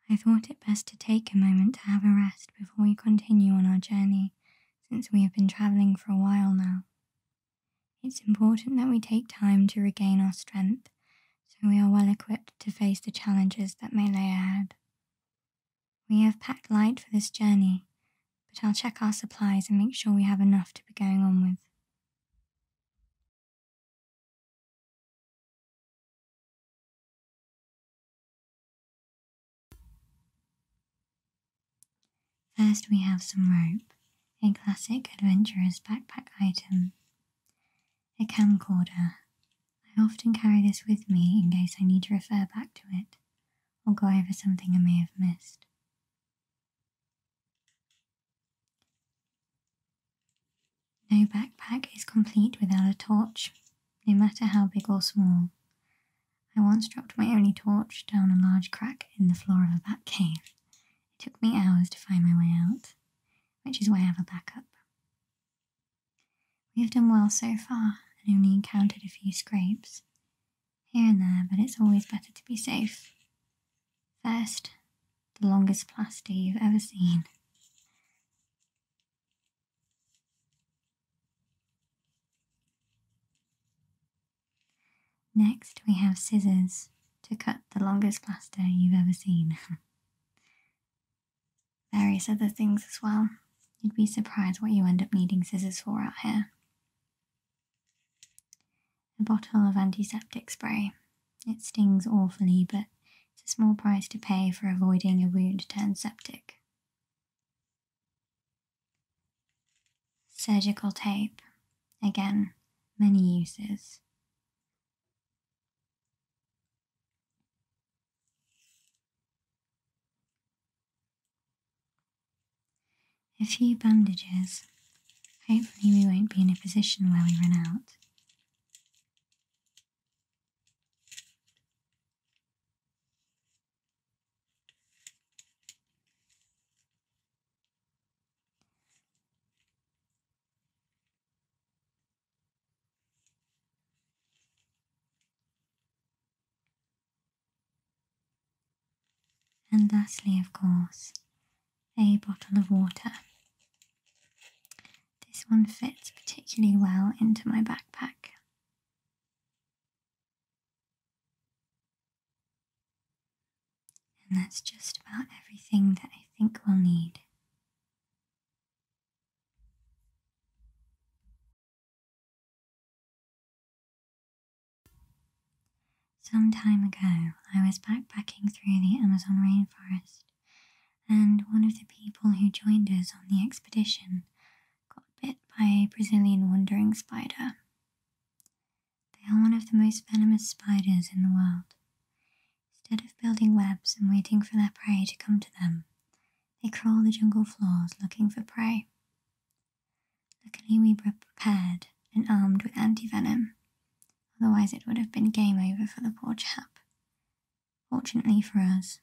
I thought it best to take a moment to have a rest before we continue on our journey, since we have been travelling for a while now. It's important that we take time to regain our strength, so we are well equipped to face the challenges that may lay ahead. We have packed light for this journey, but I'll check our supplies and make sure we have enough to be going on with. First we have some rope, a classic adventurer's backpack item. A camcorder. I often carry this with me in case I need to refer back to it, or go over something I may have missed. No backpack is complete without a torch, no matter how big or small. I once dropped my only torch down a large crack in the floor of a bat cave. It took me hours to find my way out, which is why I have a backup. We have done well so far and only encountered a few scrapes, here and there, but it's always better to be safe. First, the longest plaster you've ever seen. Next, we have scissors to cut the longest plaster you've ever seen. Various other things as well. You'd be surprised what you end up needing scissors for out here. A bottle of antiseptic spray. It stings awfully, but it's a small price to pay for avoiding a wound turned septic. Surgical tape. Again, many uses. A few bandages. Hopefully we won't be in a position where we run out. And lastly, of course, a bottle of water. This one fits particularly well into my backpack. And that's just about everything that I think we'll need. Some time ago, I was backpacking through the Amazon rainforest, and one of the people who joined us on the expedition got bit by a Brazilian wandering spider. They are one of the most venomous spiders in the world. Instead of building webs and waiting for their prey to come to them, they crawl the jungle floors looking for prey. Luckily we were prepared and armed with anti-venom. Otherwise it would have been game over for the poor chap. Fortunately for us,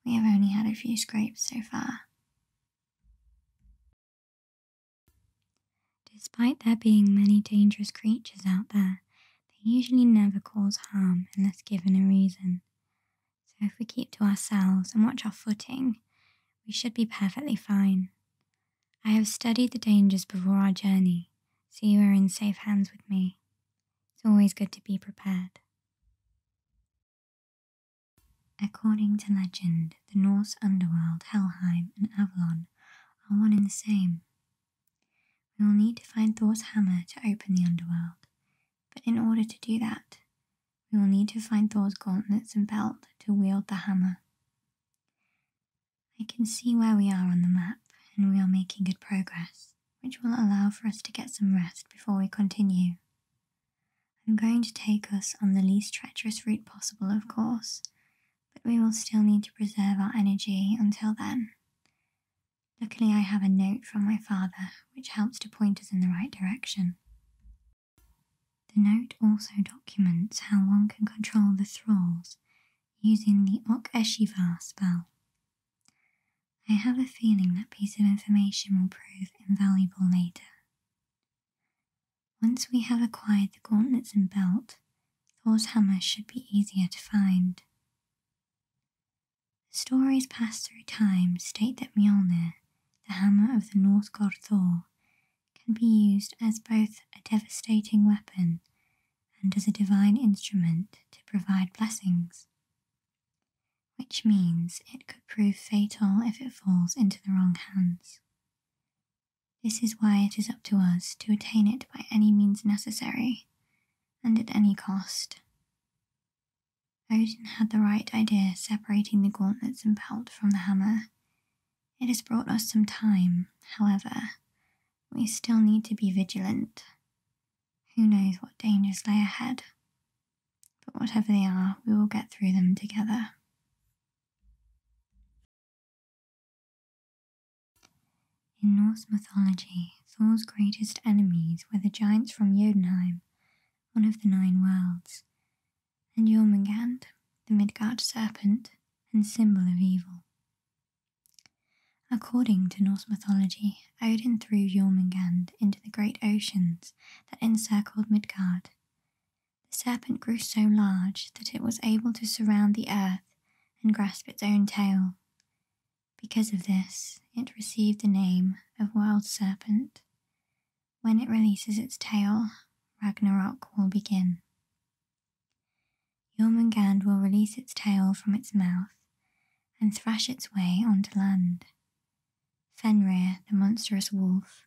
we have only had a few scrapes so far. Despite there being many dangerous creatures out there, they usually never cause harm unless given a reason. So if we keep to ourselves and watch our footing, we should be perfectly fine. I have studied the dangers before our journey, so you are in safe hands with me. It's always good to be prepared. According to legend, the Norse underworld, Helheim and Avalon are one and the same. We will need to find Thor's hammer to open the underworld, but in order to do that, we will need to find Thor's gauntlets and belt to wield the hammer. I can see where we are on the map, and we are making good progress, which will allow for us to get some rest before we continue. I'm going to take us on the least treacherous route possible, of course, but we will still need to preserve our energy until then. Luckily I have a note from my father, which helps to point us in the right direction. The note also documents how one can control the thralls using the Ok Eshiva spell. I have a feeling that piece of information will prove invaluable later. Once we have acquired the gauntlets and belt, Thor's hammer should be easier to find. The stories passed through time state that Mjolnir, the hammer of the Norse god Thor, can be used as both a devastating weapon and as a divine instrument to provide blessings, which means it could prove fatal if it falls into the wrong hands. This is why it is up to us to attain it by any means necessary, and at any cost. Odin had the right idea separating the gauntlets and belt from the hammer. It has brought us some time, however. We still need to be vigilant. Who knows what dangers lay ahead? But whatever they are, we will get through them together. In Norse mythology, Thor's greatest enemies were the giants from Jotunheim, one of the 9 worlds, and Jormungand, the Midgard serpent and symbol of evil. According to Norse mythology, Odin threw Jormungand into the great oceans that encircled Midgard. The serpent grew so large that it was able to surround the earth and grasp its own tail. Because of this, it received the name of World Serpent. When it releases its tail, Ragnarok will begin. Jormungand will release its tail from its mouth and thrash its way onto land. Fenrir, the monstrous wolf,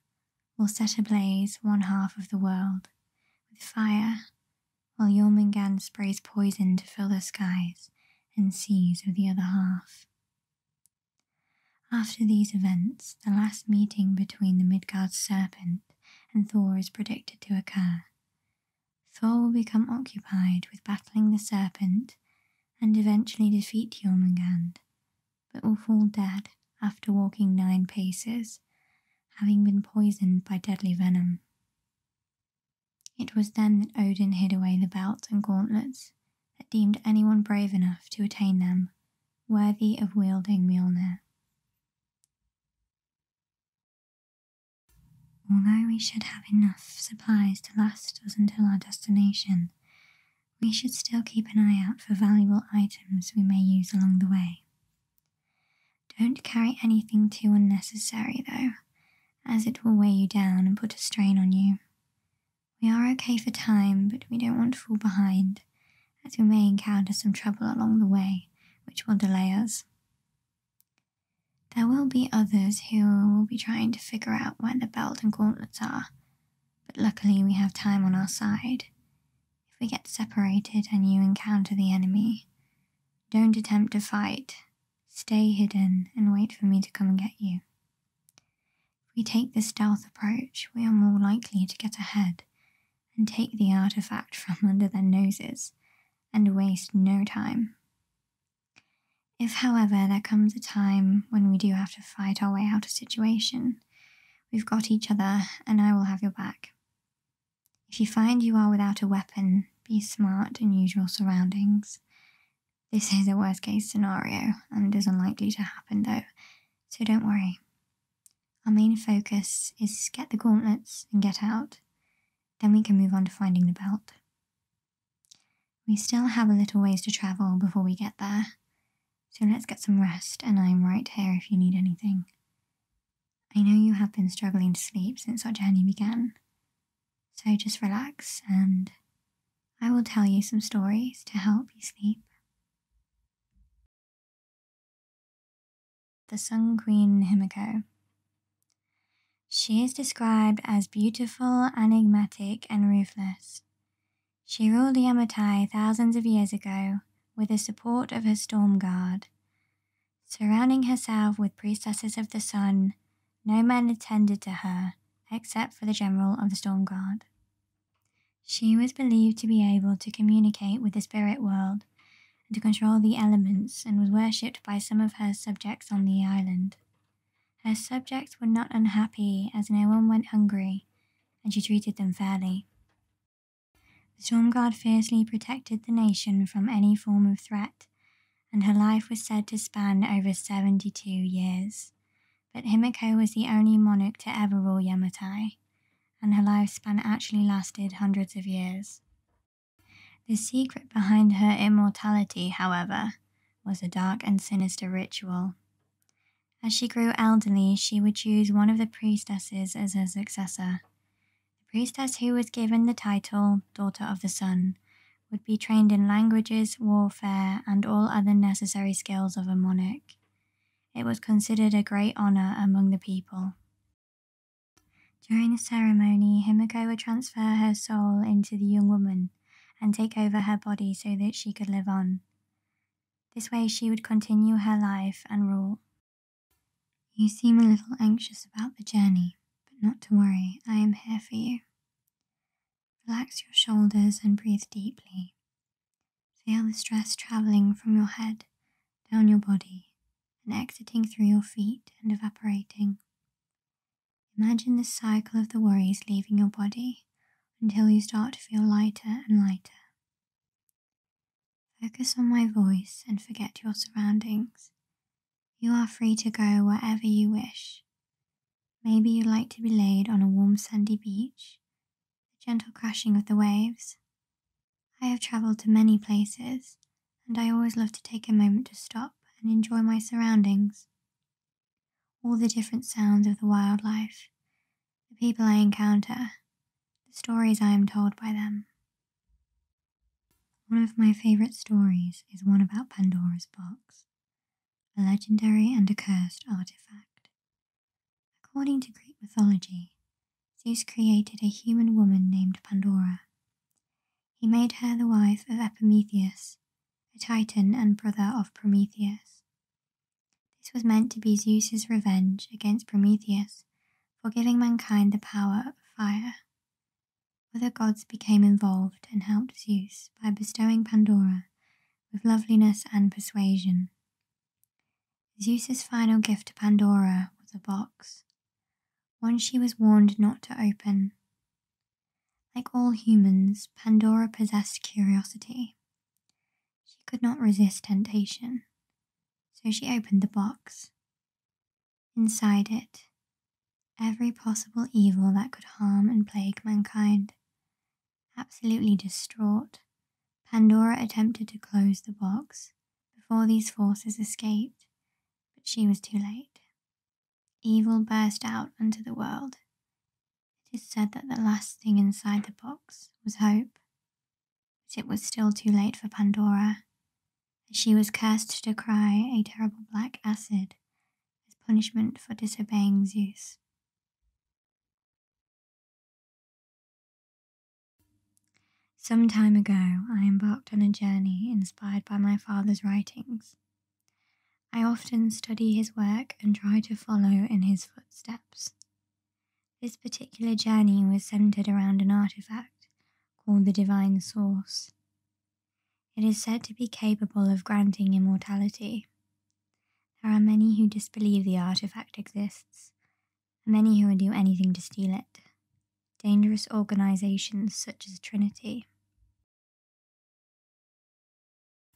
will set ablaze one half of the world with fire, while Jormungand sprays poison to fill the skies and seas of the other half. After these events, the last meeting between the Midgard serpent and Thor is predicted to occur. Thor will become occupied with battling the serpent and eventually defeat Jormungand, but will fall dead after walking 9 paces, having been poisoned by deadly venom. It was then that Odin hid away the belt and gauntlets that deemed anyone brave enough to attain them worthy of wielding Mjolnir. Although we should have enough supplies to last us until our destination, we should still keep an eye out for valuable items we may use along the way. Don't carry anything too unnecessary though, as it will weigh you down and put a strain on you. We are okay for time, but we don't want to fall behind, as we may encounter some trouble along the way, which will delay us. There will be others who will be trying to figure out where the belt and gauntlets are, but luckily we have time on our side. If we get separated and you encounter the enemy, don't attempt to fight. Stay hidden and wait for me to come and get you. If we take the stealth approach, we are more likely to get ahead and take the artifact from under their noses and waste no time. If, however, there comes a time when we do have to fight our way out of a situation, we've got each other and I will have your back. If you find you are without a weapon, be smart and use your surroundings. This is a worst case scenario and is unlikely to happen though, so don't worry. Our main focus is get the gauntlets and get out, then we can move on to finding the belt. We still have a little ways to travel before we get there, so let's get some rest and I'm right here if you need anything. I know you have been struggling to sleep since our journey began, so just relax and I will tell you some stories to help you sleep. The Sun Queen Himacha. She is described as beautiful, enigmatic, and ruthless. She ruled the Yamatai thousands of years ago with the support of her storm guard. Surrounding herself with priestesses of the sun, no men attended to her except for the general of the storm guard. She was believed to be able to communicate with the spirit world and to control the elements, and was worshipped by some of her subjects on the island. Her subjects were not unhappy as no one went hungry, and she treated them fairly. The Storm Guard fiercely protected the nation from any form of threat, and her life was said to span over 72 years. But Himiko was the only monarch to ever rule Yamatai, and her lifespan actually lasted hundreds of years. The secret behind her immortality, however, was a dark and sinister ritual. As she grew elderly, she would choose one of the priestesses as her successor. The priestess who was given the title Daughter of the Sun would be trained in languages, warfare, and all other necessary skills of a monarch. It was considered a great honor among the people. During the ceremony, Himiko would transfer her soul into the young woman and take over her body so that she could live on. This way she would continue her life and rule. You seem a little anxious about the journey, but not to worry, I am here for you. Relax your shoulders and breathe deeply. Feel the stress traveling from your head down your body and exiting through your feet and evaporating. Imagine the cycle of the worries leaving your body until you start to feel lighter and lighter. Focus on my voice and forget your surroundings. You are free to go wherever you wish. Maybe you'd like to be laid on a warm sandy beach, the gentle crashing of the waves. I have travelled to many places, and I always love to take a moment to stop and enjoy my surroundings. All the different sounds of the wildlife, the people I encounter, the stories I am told by them. One of my favourite stories is one about Pandora's box, a legendary and accursed artifact. According to Greek mythology, Zeus created a human woman named Pandora. He made her the wife of Epimetheus, a titan and brother of Prometheus. This was meant to be Zeus's revenge against Prometheus for giving mankind the power of fire. Other gods became involved and helped Zeus by bestowing Pandora with loveliness and persuasion. Zeus's final gift to Pandora was a box, one she was warned not to open. Like all humans, Pandora possessed curiosity. She could not resist temptation, so she opened the box. Inside it, every possible evil that could harm and plague mankind. Absolutely distraught, Pandora attempted to close the box before these forces escaped, but she was too late. Evil burst out onto the world. It is said that the last thing inside the box was hope, but it was still too late for Pandora, as she was cursed to cry a terrible black acid as punishment for disobeying Zeus. Some time ago, I embarked on a journey inspired by my father's writings. I often study his work and try to follow in his footsteps. This particular journey was centered around an artifact called the Divine Source. It is said to be capable of granting immortality. There are many who disbelieve the artifact exists, and many who would do anything to steal it. Dangerous organizations such as Trinity.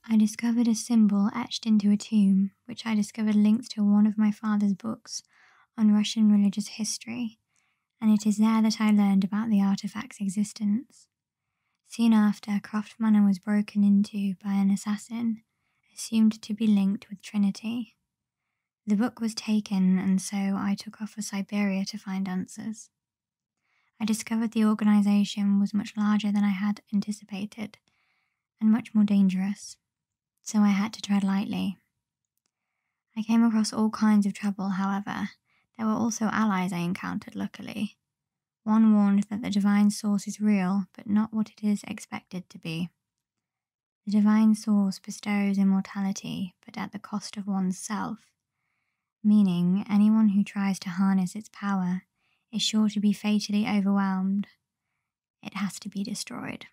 I discovered a symbol etched into a tomb, which I discovered links to one of my father's books on Russian religious history, and it is there that I learned about the artifact's existence. Soon after, Croft Manor was broken into by an assassin, assumed to be linked with Trinity. The book was taken, and so I took off for Siberia to find answers. I discovered the organization was much larger than I had anticipated, and much more dangerous, so I had to tread lightly. I came across all kinds of trouble, however. There were also allies I encountered, luckily. One warned that the Divine Source is real, but not what it is expected to be. The Divine Source bestows immortality, but at the cost of one's self, meaning anyone who tries to harness its power is sure to be fatally overwhelmed. It has to be destroyed.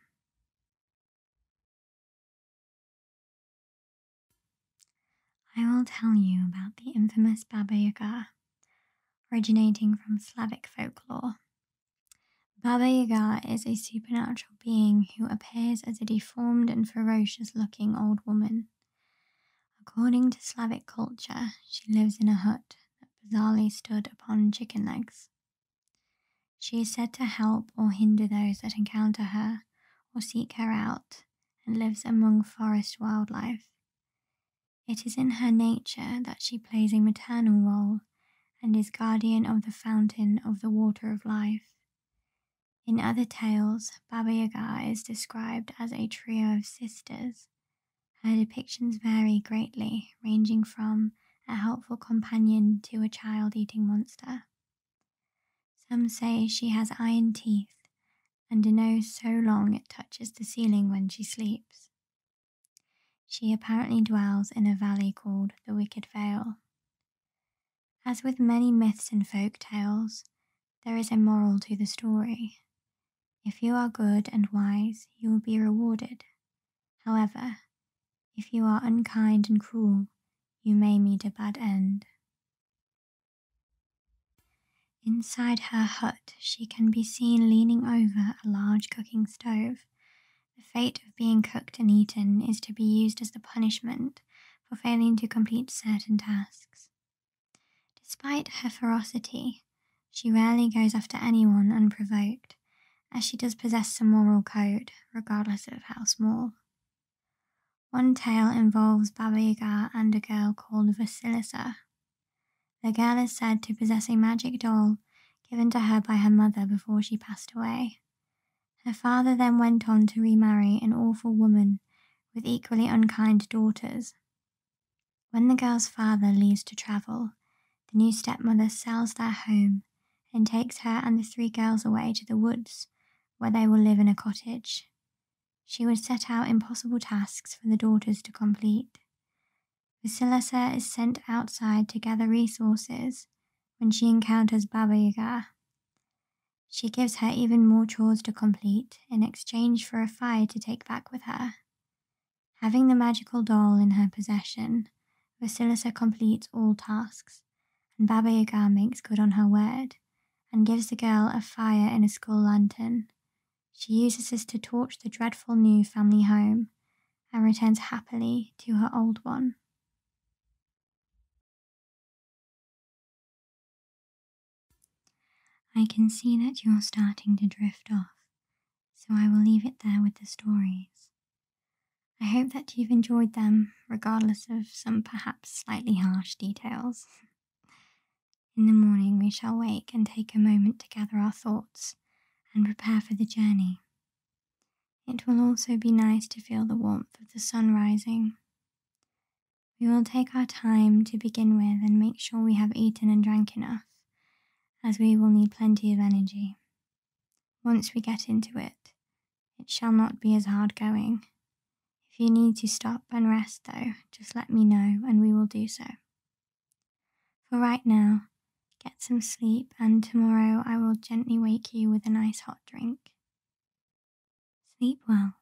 I will tell you about the infamous Babayuga, originating from Slavic folklore. Babayuga is a supernatural being who appears as a deformed and ferocious-looking old woman. According to Slavic culture, she lives in a hut that bizarrely stood upon chicken legs. She is said to help or hinder those that encounter her or seek her out, and lives among forest wildlife. It is in her nature that she plays a maternal role and is guardian of the fountain of the water of life. In other tales, Babayuga is described as a trio of sisters. Her depictions vary greatly, ranging from a helpful companion to a child-eating monster. Some say she has iron teeth and a nose so long it touches the ceiling when she sleeps. She apparently dwells in a valley called the Wicked Vale. As with many myths and folk tales, there is a moral to the story. If you are good and wise, you will be rewarded. However, if you are unkind and cruel, you may meet a bad end. Inside her hut, she can be seen leaning over a large cooking stove. The fate of being cooked and eaten is to be used as the punishment for failing to complete certain tasks. Despite her ferocity, she rarely goes after anyone unprovoked, as she does possess some moral code, regardless of how small. One tale involves Babayuga and a girl called Vasilisa. The girl is said to possess a magic doll given to her by her mother before she passed away. Her father then went on to remarry an awful woman with equally unkind daughters. When the girl's father leaves to travel, the new stepmother sells their home and takes her and the three girls away to the woods, where they will live in a cottage. She would set out impossible tasks for the daughters to complete. Vasilisa is sent outside to gather resources when she encounters Babayuga. She gives her even more chores to complete in exchange for a fire to take back with her. Having the magical doll in her possession, Vasilisa completes all tasks, and Babayuga makes good on her word and gives the girl a fire in a skull lantern. She uses this to torch the dreadful new family home and returns happily to her old one. I can see that you're starting to drift off, so I will leave it there with the stories. I hope that you've enjoyed them, regardless of some perhaps slightly harsh details. In the morning we shall wake and take a moment to gather our thoughts and prepare for the journey. It will also be nice to feel the warmth of the sun rising. We will take our time to begin with and make sure we have eaten and drank enough, as we will need plenty of energy. Once we get into it, it shall not be as hard going. If you need to stop and rest though, just let me know and we will do so. For right now, get some sleep and tomorrow I will gently wake you with a nice hot drink. Sleep well.